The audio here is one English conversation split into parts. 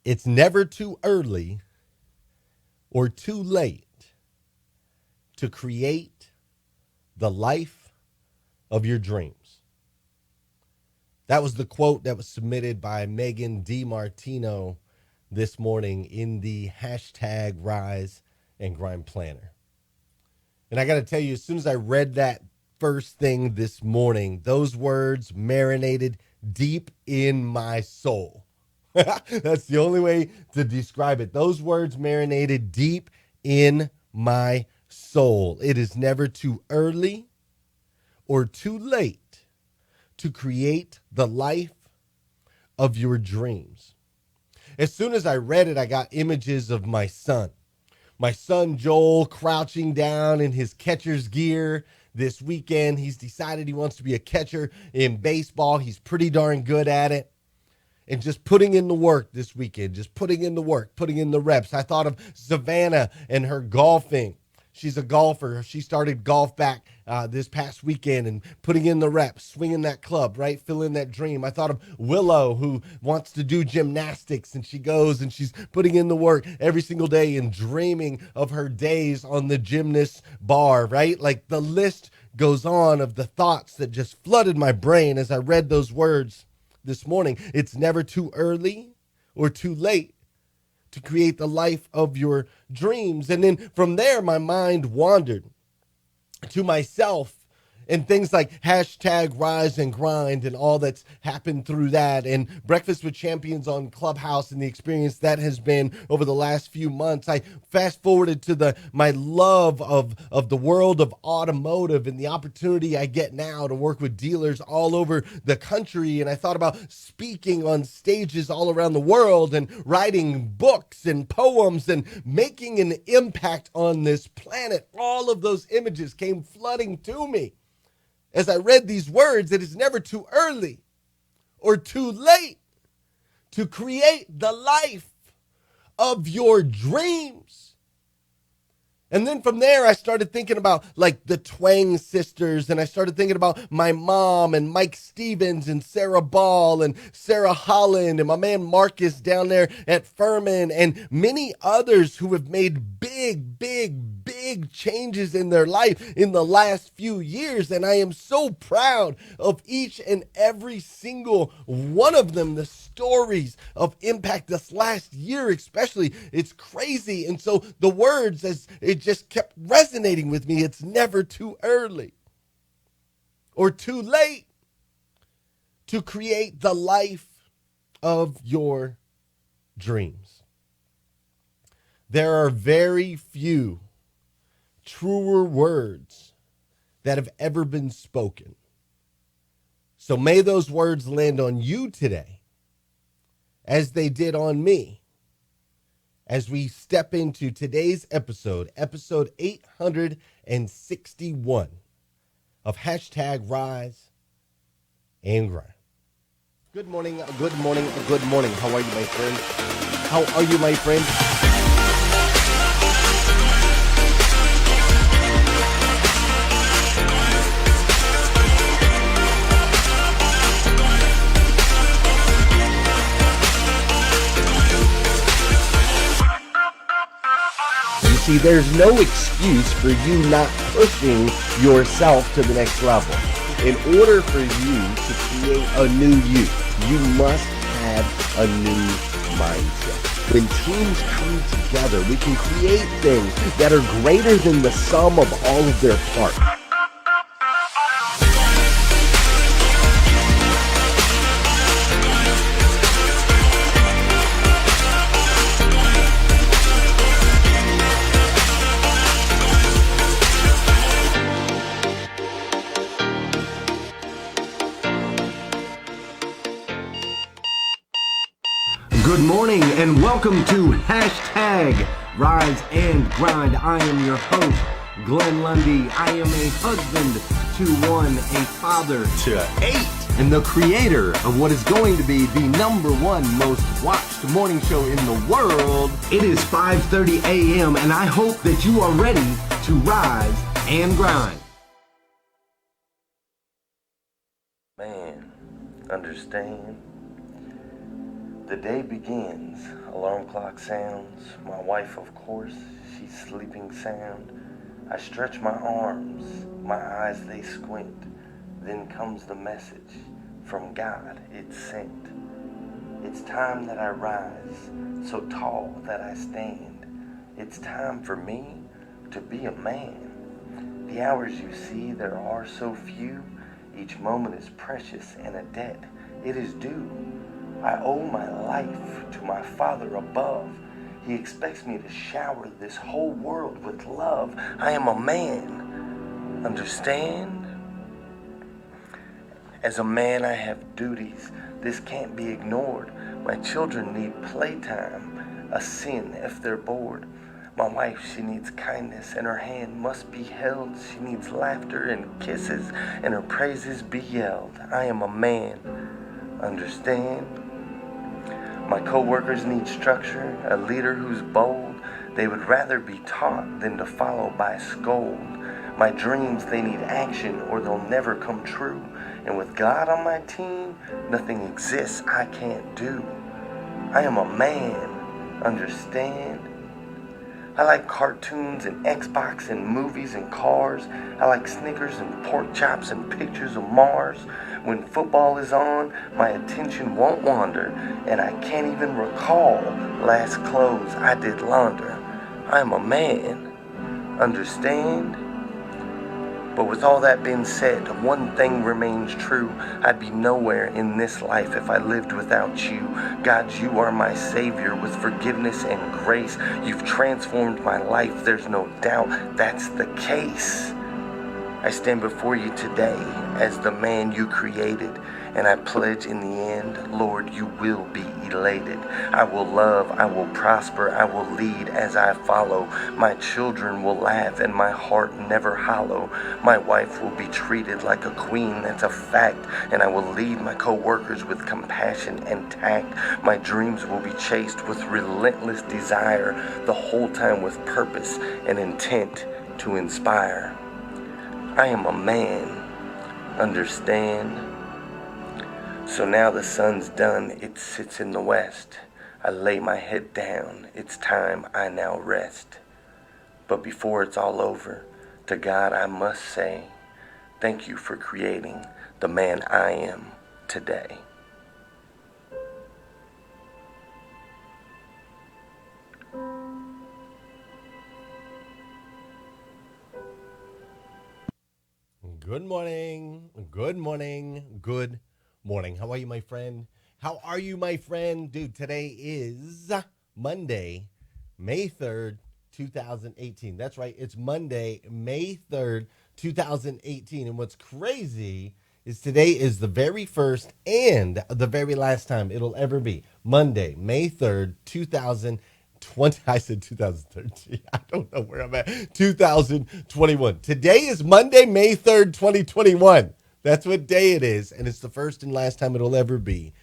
It's never too early or too late to create the life of your dreams. That was the quote that was submitted by Megan DiMartino this morning in the hashtag Rise and Grind Planner. And I got to tell you, as soon as I read that first thing this morning, those words marinated deep in my soul. That's the only way to describe it. Those words marinated deep in my soul. It is never too early or too late to create the life of your dreams. As soon as I read it, I got images of my son. My son Joel crouching down in his catcher's gear this weekend. He's decided he wants to be a catcher in baseball. He's pretty darn good at it. And just putting in the work this weekend, just putting in the work, putting in the reps. I thought of Savannah and her golfing. She's a golfer. She started golf back this past weekend and putting in the reps, swinging that club, right? Filling that dream. I thought of Willow, who wants to do gymnastics, and she goes and she's putting in the work every single day and dreaming of her days on the gymnast bar, right? Like the list goes on of the thoughts that just flooded my brain as I read those words this morning. It's never too early or too late to create the life of your dreams. And then from there, my mind wandered to myself and things like hashtag Rise and Grind and all that's happened through that, and Breakfast with Champions on Clubhouse and the experience that has been over the last few months. I fast forwarded to my love of the world of automotive and the opportunity I get now to work with dealers all over the country. And I thought about speaking on stages all around the world and writing books and poems and making an impact on this planet. All of those images came flooding to me as I read these words. It is never too early or too late to create the life of your dreams. And then from there, I started thinking about like the Twang sisters, and I started thinking about my mom and Mike Stevens and Sarah Ball and Sarah Holland and my man Marcus down there at Furman and many others who have made big changes in their life in the last few years. And I am so proud of each and every single one of them. The stories of impact this last year, especially, it's crazy. And so the words, as it just kept resonating with me, it's never too early or too late to create the life of your dreams. There are very few truer words that have ever been spoken. So may those words land on you today as they did on me, as we step into today's episode 861 of hashtag Rise and Grind. Good morning, good morning, good morning. How are you, my friend? How are you, my friend? See, there's no excuse for you not pushing yourself to the next level. In order for you to create a new you must have a new mindset. When teams come together, we can create things that are greater than the sum of all of their parts. Good morning and welcome to hashtag Rise and Grind. I am your host, Glenn Lundy. I am a husband to one, a father to 8, and the creator of what is going to be the #1 most watched morning show in the world. It is 5:30 a.m. and I hope that you are ready to rise and grind. Man, understand The day begins, alarm clock sounds, my wife of course, she's sleeping sound. I stretch my arms, my eyes they squint, then comes the message, from God it's sent. It's time that I rise, so tall that I stand. It's time for me to be a man. The hours you see, there are so few, each moment is precious and a debt, it is due. I owe my life to my Father above. He expects me to shower this whole world with love. I am a man. Understand? As a man, I have duties. This can't be ignored. My children need playtime, a sin if they're bored. My wife, she needs kindness, and her hand must be held. She needs laughter and kisses, and her praises be yelled. I am a man. Understand? My co-workers need structure, a leader who's bold. They would rather be taught than to follow by scold. My dreams, they need action or they'll never come true. And with God on my team, nothing exists I can't do. I am a man, understand? I like cartoons and Xbox and movies and cars. I like Snickers and pork chops and pictures of Mars. When football is on, my attention won't wander, and I can't even recall last clothes I did launder. I am a man, understand? But with all that being said, one thing remains true. I'd be nowhere in this life if I lived without you. God, you are my Savior with forgiveness and grace. You've transformed my life, there's no doubt that's the case. I stand before you today as the man you created, and I pledge in the end, Lord, you will be elated. I will love, I will prosper, I will lead as I follow. My children will laugh and my heart never hollow. My wife will be treated like a queen, that's a fact, and I will lead my co-workers with compassion and tact. My dreams will be chased with relentless desire, the whole time with purpose and intent to inspire. I am a man, understand? So now the sun's done, it sits in the west. I lay my head down, it's time I now rest. But before it's all over, to God I must say, thank you for creating the man I am today. Good morning. Good morning. Good morning. How are you, my friend? How are you, my friend? Dude, today is Monday, May 3rd, 2018. That's right. It's Monday, May 3rd, 2018. And what's crazy is today is the very first and the very last time it'll ever be Monday, May 3rd, 2018. I said 2013. I don't know where I'm at. 2021. Today is Monday, May 3rd, 2021. That's what day it is. And it's the first and last time it'll ever be.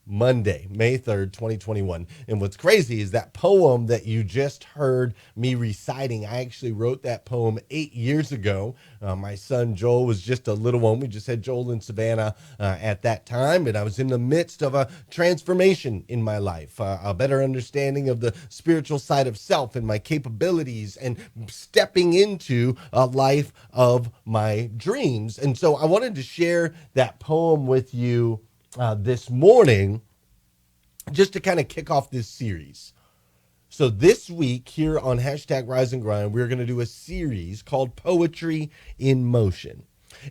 Monday, May 3rd, 2021. And what's crazy is that poem that you just heard me reciting, I actually wrote that poem 8 years ago. My son Joel was just a little one. We just had Joel in Savannah at that time. And I was in the midst of a transformation in my life, a better understanding of the spiritual side of self and my capabilities and stepping into a life of my dreams. And so I wanted to share that poem with you this morning, just to kind of kick off this series. So this week here on hashtag Rise and Grind, we're going to do a series called Poetry in Motion.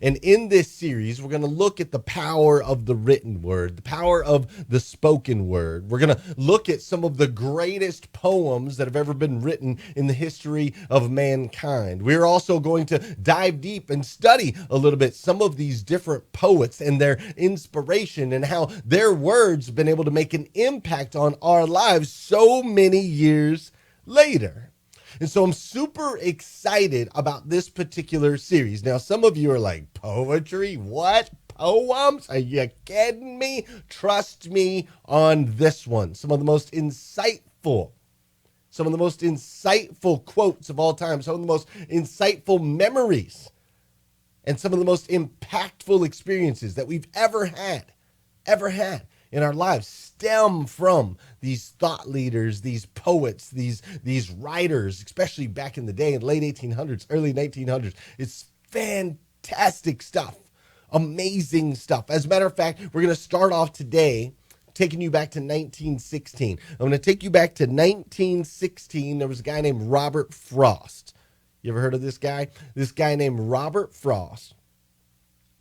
And in this series, we're going to look at the power of the written word, the power of the spoken word. We're going to look at some of the greatest poems that have ever been written in the history of mankind. We're also going to dive deep and study a little bit some of these different poets and their inspiration and how their words have been able to make an impact on our lives so many years later. And so I'm super excited about this particular series. Now, some of you are like, poetry? What? Poems? Are you kidding me? Trust me on this one. Some of the most insightful quotes of all time, some of the most insightful memories, and some of the most impactful experiences that we've ever had in our lives stem from these thought leaders, these poets, these writers, especially back in the day in late 1800s, early 1900s. It's fantastic stuff, amazing stuff. As a matter of fact, we're going to start off today taking you back to 1916. I'm going to take you back to 1916. There was a guy named Robert Frost. You ever heard of this guy? This guy named Robert Frost.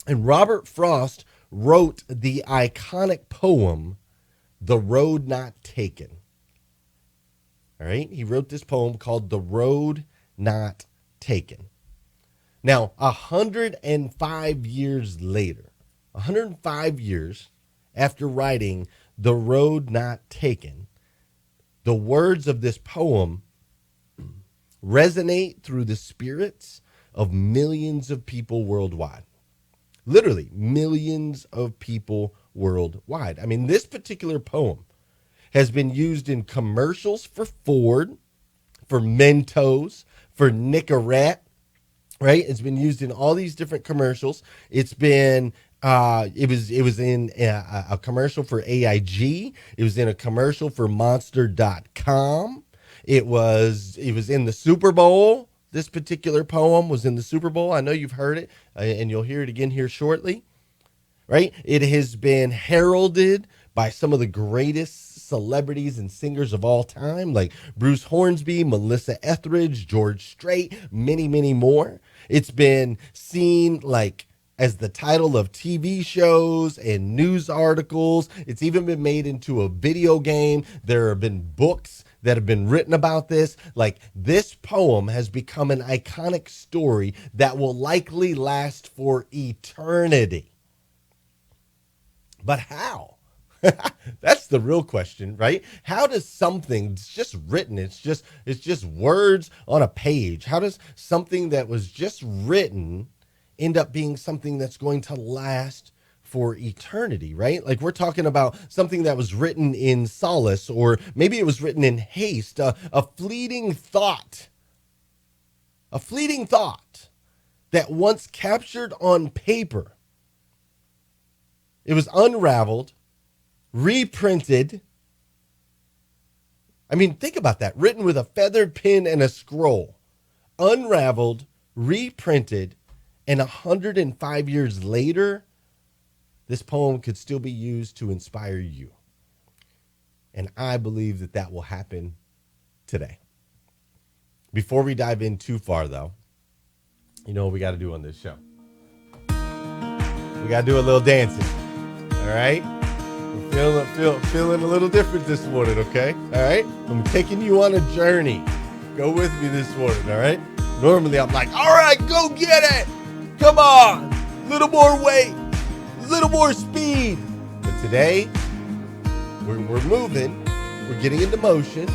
And Robert Frost wrote the iconic poem, The Road Not Taken. All right? He wrote this poem called The Road Not Taken. Now, 105 years later, 105 years after writing The Road Not Taken, the words of this poem resonate through the spirits of millions of people worldwide. Literally, millions of people worldwide. I mean, this particular poem has been used in commercials for Ford, for Mentos, for Nicorette, right? It's been used in all these different commercials. It's been, it was in a commercial for AIG. It was in a commercial for Monster.com. It was in the Super Bowl. This particular poem was in the Super Bowl. I know you've heard it, and you'll hear it again here shortly, right? It has been heralded by some of the greatest celebrities and singers of all time, like Bruce Hornsby, Melissa Etheridge, George Strait, many, many more. It's been seen like as the title of TV shows and news articles. It's even been made into a video game. There have been books that have been written about this. Like, this poem has become an iconic story that will likely last for eternity. But how? That's the real question, right? How does something, it's just written, it's just words on a page. How does something that was just written end up being something that's going to last for eternity, right? Like, we're talking about something that was written in solace, or maybe it was written in haste, a fleeting thought that once captured on paper, it was unraveled, reprinted. I mean, think about that. Written with a feathered pen and a scroll, unraveled, reprinted, and 105 years later, this poem could still be used to inspire you. And I believe that that will happen today. Before we dive in too far, though, you know what we got to do on this show? We got to do a little dancing. All right? We're feeling a little different this morning, okay? All right? I'm taking you on a journey. Go with me this morning, all right? Normally, I'm like, all right, go get it. Come on. Little more weight. Little more speed. But today, we're moving. We're getting into motion.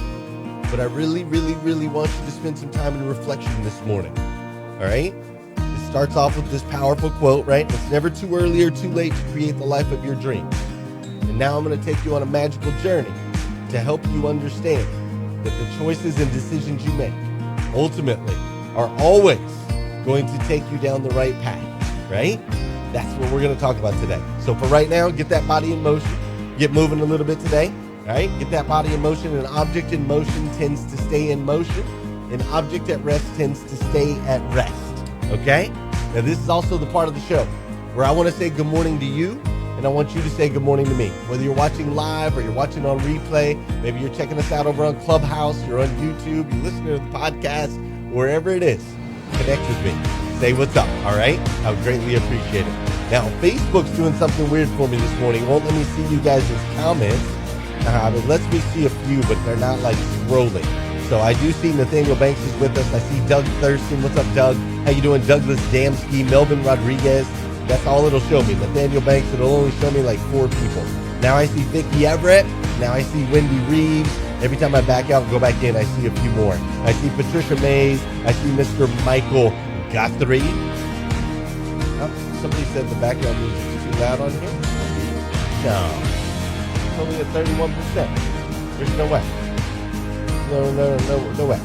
But I really, really, really want you to spend some time in reflection this morning. All right? It starts off with this powerful quote, right? It's never too early or too late to create the life of your dreams. And now I'm going to take you on a magical journey to help you understand that the choices and decisions you make ultimately are always going to take you down the right path, right? That's what we're going to talk about today. So for right now, get that body in motion. Get moving a little bit today, all right? Get that body in motion. An object in motion tends to stay in motion. An object at rest tends to stay at rest, okay? Now, this is also the part of the show where I want to say good morning to you, and I want you to say good morning to me. Whether you're watching live or you're watching on replay, maybe you're checking us out over on Clubhouse, you're on YouTube, you're listening to the podcast, wherever it is, connect with me. Say what's up, all right? I would greatly appreciate it. Now, Facebook's doing something weird for me this morning. It won't let me see you guys' comments. It lets me see a few, but they're not like scrolling. So I do see Nathaniel Banks is with us. I see Doug Thurston. What's up, Doug? How you doing? Douglas Damsky, Melvin Rodriguez. That's all it'll show me. Nathaniel Banks, it'll only show me like 4 people. Now I see Vicki Everett. Now I see Wendy Reeves. Every time I back out and go back in, I see a few more. I see Patricia Mays. I see Mr. Michael Guthrie. Oh, somebody said the background music is too loud on here. No. It's only at 31%. There's no way. No way.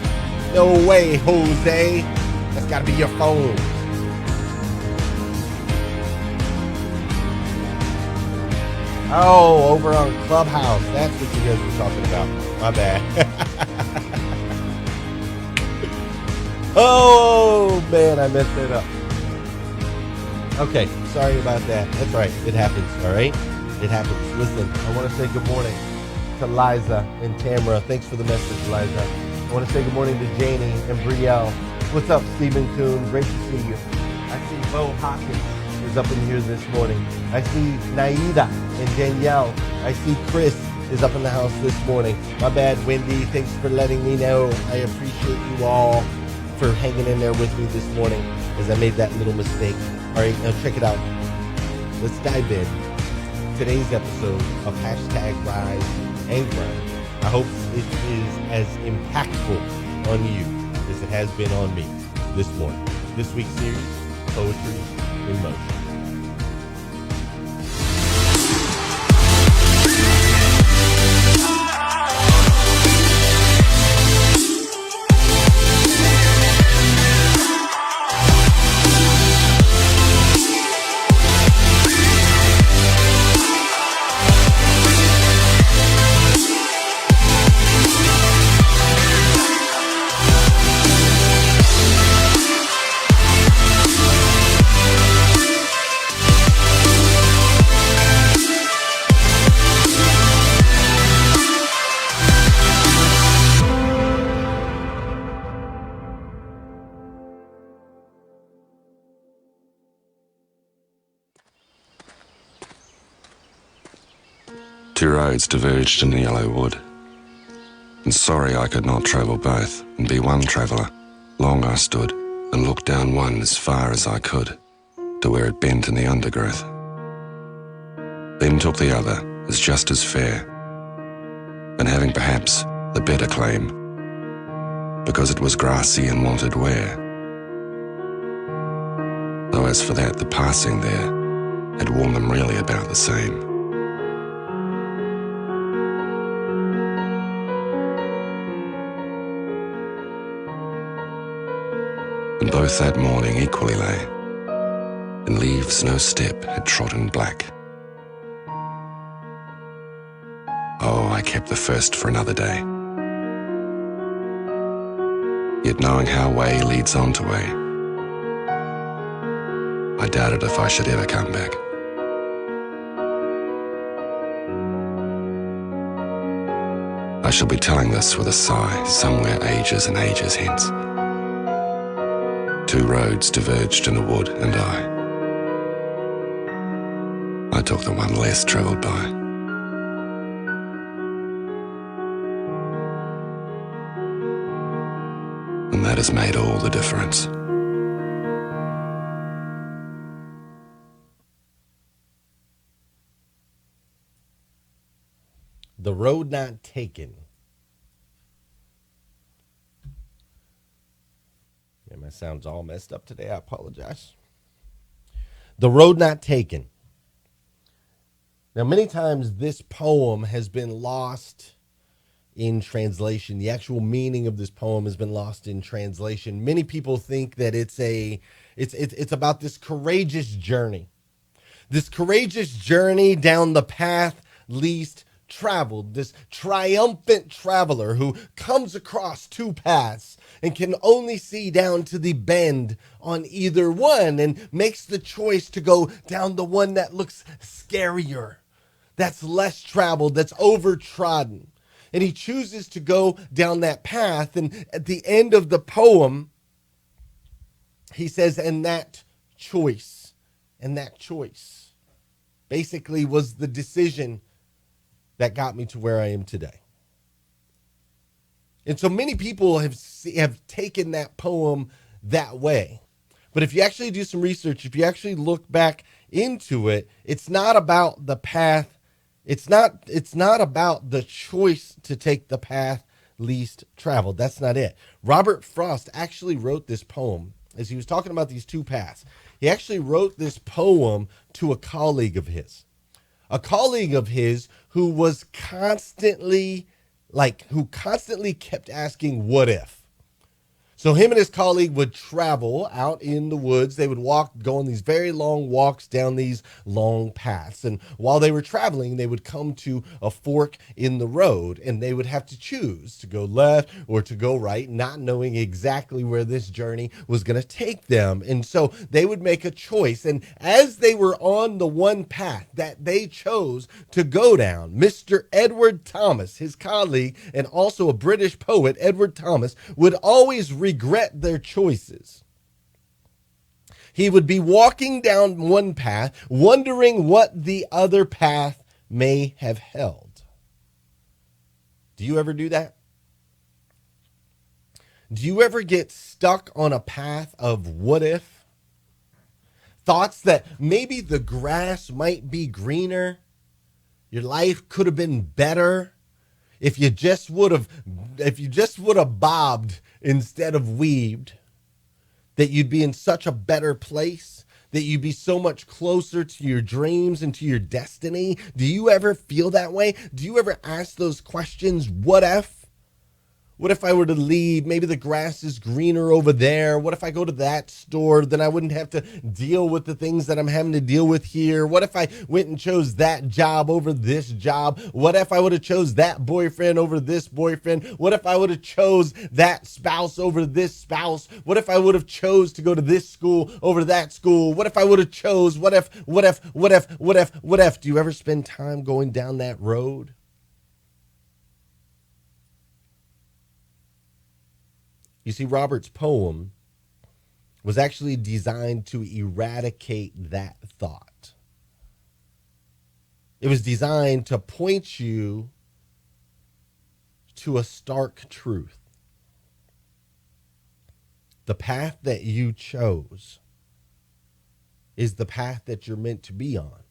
No way, Jose. That's got to be your phone. Oh, over on Clubhouse. That's what you guys were talking about. My bad. Oh, man, I messed it up. Okay, sorry about that. That's right. It happens, all right? It happens. Listen, I want to say good morning to Liza and Tamara. Thanks for the message, Liza. I want to say good morning to Janie and Brielle. What's up, Stephen Kuhn? Great to see you. I see Bo Hawkins is up in here this morning. I see Naida and Danielle. I see Chris is up in the house this morning. My bad, Wendy. Thanks for letting me know. I appreciate you all for hanging in there with me this morning as I made that little mistake. All right, now check it out. Let's dive in. Today's episode of Hashtag Rise and Grind. I hope it is as impactful on you as it has been on me this morning. This week's series, Poetry in Motion. Two roads diverged in the yellow wood, and sorry I could not travel both and be one traveller. Long I stood and looked down one as far as I could, to where it bent in the undergrowth. Then took the other as just as fair, and having perhaps the better claim, because it was grassy and wanted wear. Though as for that, the passing there had worn them really about the same. And both that morning equally lay, in leaves no step had trodden black. Oh, I kept the first for another day, yet knowing how way leads on to way, I doubted if I should ever come back. I shall be telling this with a sigh somewhere ages and ages hence. Two roads diverged in the wood, and I took the one less travelled by. And that has made all the difference. The road not taken. Yeah, my sound's all messed up today. I apologize. The road not taken. Now, many times this poem has been lost in translation. The actual meaning of this poem has been lost in translation. Many people think that it's about this courageous journey. This courageous journey down the path least traveled, this triumphant traveler who comes across two paths and can only see down to the bend on either one and makes the choice to go down the one that looks scarier, that's less traveled, that's overtrodden. And he chooses to go down that path. And at the end of the poem, he says, and that choice basically was the decision that got me to where I am today. And so many people have taken that poem that way. But if you actually do some research, if you actually look back into it, it's not about the path. It's not about the choice to take the path least traveled. That's not it. Robert Frost actually wrote this poem as he was talking about these two paths. He actually wrote this poem to a colleague of his. A colleague of his who was constantly kept asking, what if? So him and his colleague would travel out in the woods. They would go on these very long walks down these long paths. And while they were traveling, they would come to a fork in the road, and they would have to choose to go left or to go right, not knowing exactly where this journey was going to take them. And so they would make a choice. And as they were on the one path that they chose to go down, Mr. Edward Thomas, his colleague, and also a British poet, Edward Thomas, would always regret their choices. He would be walking down one path, wondering what the other path may have held. Do you ever do that? Do you ever get stuck on a path of what if? Thoughts that maybe the grass might be greener, your life could have been better if you just would have bobbed instead of weaved, that you'd be in such a better place, that you'd be so much closer to your dreams and to your destiny. Do you ever feel that way? Do you ever ask those questions? What if? What if I were to leave? Maybe the grass is greener over there. What if I go to that store? Then I wouldn't have to deal with the things that I'm having to deal with here. What if I went and chose that job over this job? What if I would have chose that boyfriend over this boyfriend? What if I would have chose that spouse over this spouse? What if I would have chose to go to this school over that school? What if I would have chose? What if? Do you ever spend time going down that road? You see, Robert's poem was actually designed to eradicate that thought. It was designed to point you to a stark truth. The path that you chose is the path that you're meant to be on.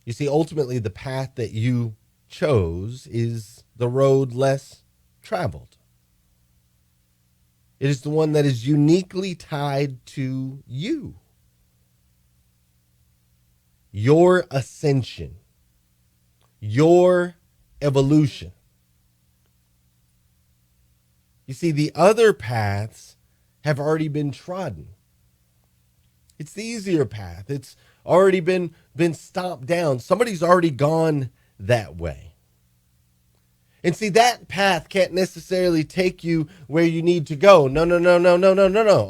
You see, ultimately, the path that you chose is the road less traveled. It is the one that is uniquely tied to you. Your ascension, your evolution. You see, the other paths have already been trodden. It's the easier path. It's already been stomped down. Somebody's already gone that way. And see, that path can't necessarily take you where you need to go. No.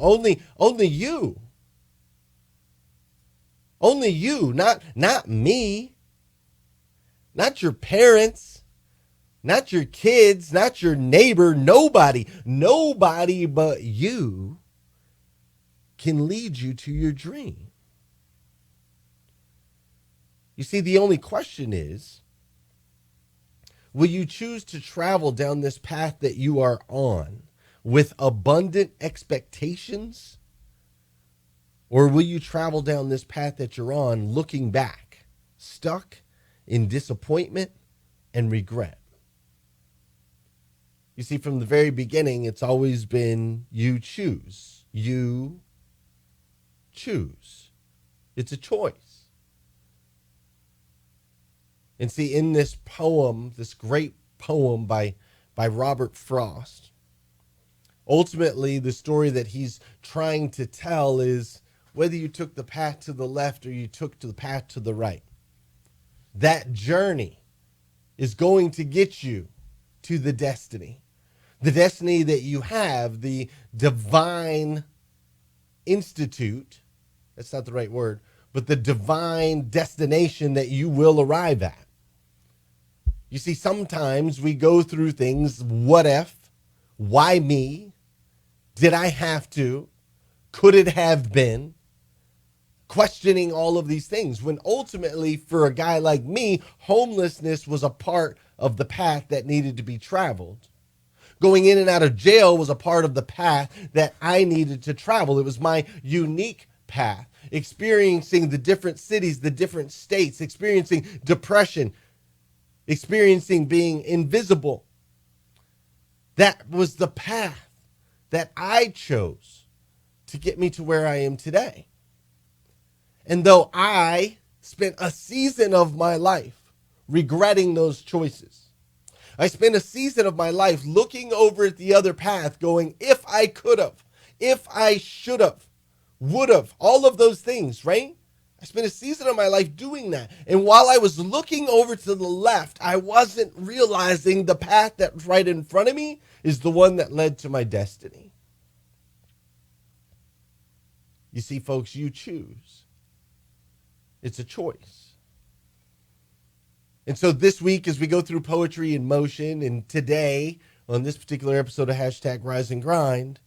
Only you. Only you, not me. Not your parents. Not your kids, not your neighbor, nobody but you can lead you to your dream. You see, the only question is, will you choose to travel down this path that you are on with abundant expectations? Or will you travel down this path that you're on looking back, stuck in disappointment and regret? You see, from the very beginning, it's always been you choose. You choose. It's a choice. And see, in this poem, this great poem by Robert Frost, ultimately the story that he's trying to tell is whether you took the path to the left or you took the path to the right. That journey is going to get you to the destiny. The destiny that you have, the divine institute, that's not the right word, but the divine destination that you will arrive at. You see, sometimes we go through things, what if, why me, did I have to, could it have been, questioning all of these things, when ultimately for a guy like me, homelessness was a part of the path that needed to be traveled. Going in and out of jail was a part of the path that I needed to travel. It was my unique path, experiencing the different cities, the different states, experiencing depression, experiencing being invisible. That was the path that I chose to get me to where I am today. And though I spent a season of my life regretting those choices, I spent a season of my life looking over at the other path going, if I could have, if I should have, would have, all of those things, right? I spent a season of my life doing that. And while I was looking over to the left, I wasn't realizing the path that's right in front of me is the one that led to my destiny. You see, folks, you choose. It's a choice. And so this week, as we go through Poetry in Motion, and today, on this particular episode of Hashtag Rise and Grind,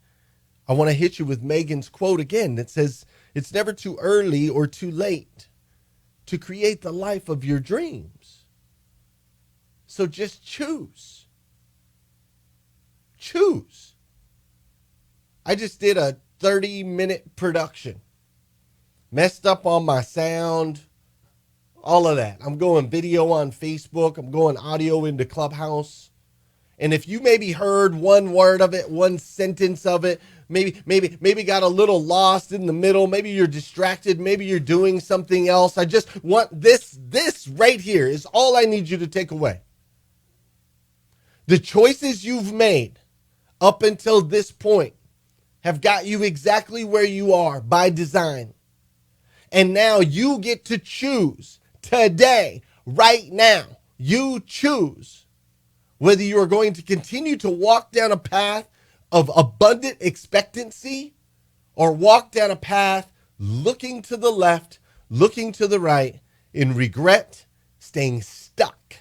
I want to hit you with Megan's quote again that says, it's never too early or too late to create the life of your dreams. So just choose. Choose. I just did a 30-minute production. Messed up on my sound, all of that. I'm going video on Facebook. I'm going audio into Clubhouse. And if you maybe heard one word of it, one sentence of it, maybe got a little lost in the middle, maybe you're distracted, maybe you're doing something else. I just want this right here is all I need you to take away. The choices you've made up until this point have got you exactly where you are by design. And now you get to choose today, right now. You choose whether you are going to continue to walk down a path of abundant expectancy or walk down a path looking to the left, looking to the right in regret, staying stuck,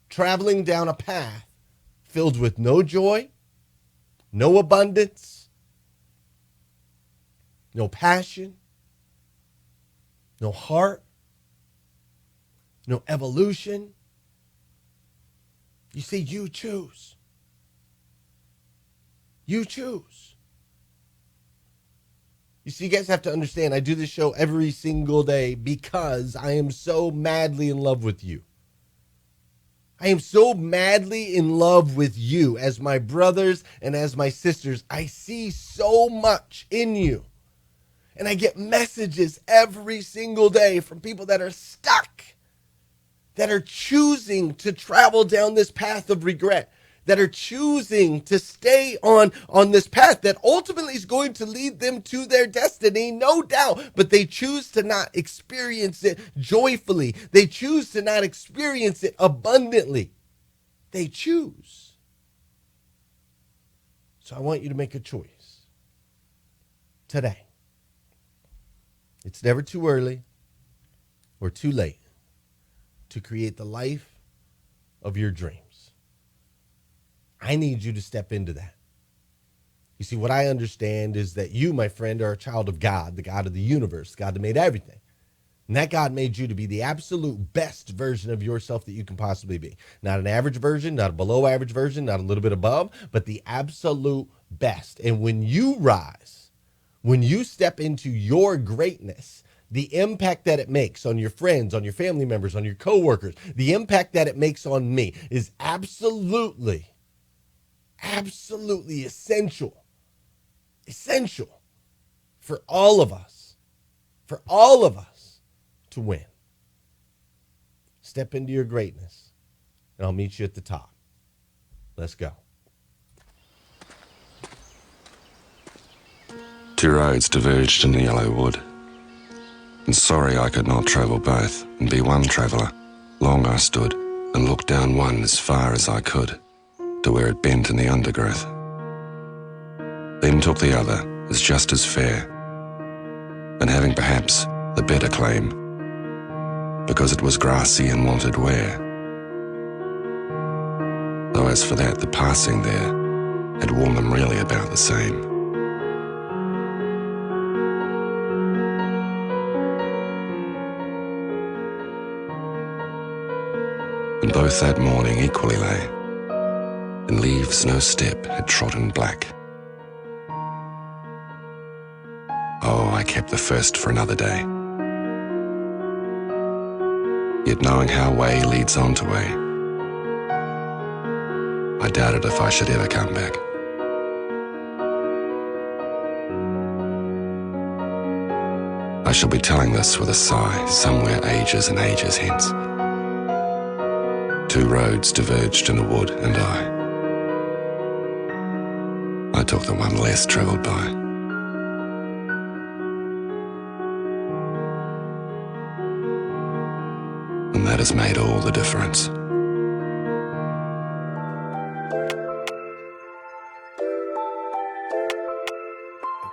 traveling down a path filled with no joy, no abundance, no passion, no heart, no evolution. You see, you choose. You choose. You see, you guys have to understand, I do this show every single day because I am so madly in love with you. I am so madly in love with you as my brothers and as my sisters. I see so much in you. And I get messages every single day from people that are stuck, that are choosing to travel down this path of regret, that are choosing to stay on this path that ultimately is going to lead them to their destiny, no doubt, but they choose to not experience it joyfully. They choose to not experience it abundantly. They choose. So I want you to make a choice today. It's never too early or too late to create the life of your dreams. I need you to step into that. You see, what I understand is that you, my friend, are a child of God, the God of the universe, God that made everything. And that God made you to be the absolute best version of yourself that you can possibly be. Not an average version, not a below average version, not a little bit above, but the absolute best. And when you rise, when you step into your greatness, the impact that it makes on your friends, on your family members, on your coworkers, the impact that it makes on me is absolutely essential for all of us to win. Step into your greatness, and I'll meet you at the top. Let's go. 2 roads diverged in the yellow wood, and sorry I could not travel both and be one traveller. Long I stood and looked down one as far as I could, to where it bent in the undergrowth. Then took the other as just as fair, and having perhaps the better claim, because it was grassy and wanted wear. Though as for that, the passing there had worn them really about the same. And both that morning equally lay, and leaves no step had trodden black. Oh, I kept the first for another day. Yet knowing how way leads on to way, I doubted if I should ever come back. I shall be telling this with a sigh somewhere ages and ages hence. 2 roads diverged in a wood, and I took the one less travelled by. And that has made all the difference.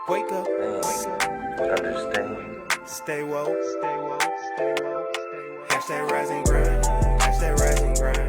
Wake up, Understand. stay woke, stay woke, stay woke, stay woke. Hashtag rise and grind, hashtag rise and grind.